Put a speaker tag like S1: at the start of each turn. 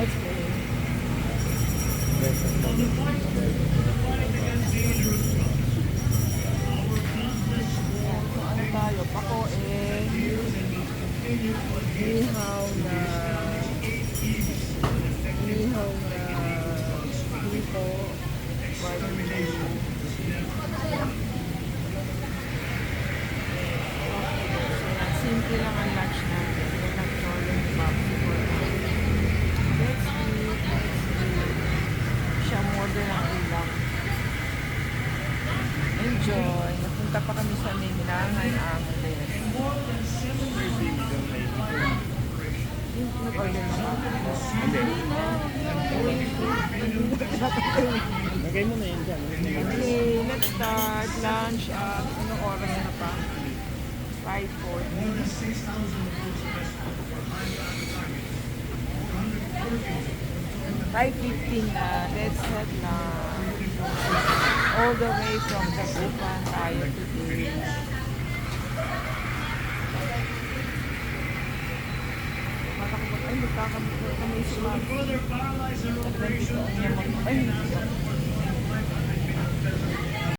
S1: Explain. Ayan, so ano tayo? Pakoin. Ihaw na hito. Barbecue. Simple lang ang lunch natin. Walang cholen popcorn. Let's eat. Siya modern ang ulam. Enjoy. Napunta pa kami sa Mindangan Angeles. Nag-order na ba?
S2: Lagay mo na yun dyan.
S1: Okay, let's start lunch at anong oras na pa? 5:40. 5:15 na. Let's head na. All the way from Dagupan tayo today. Ay, kami sumama. Ay,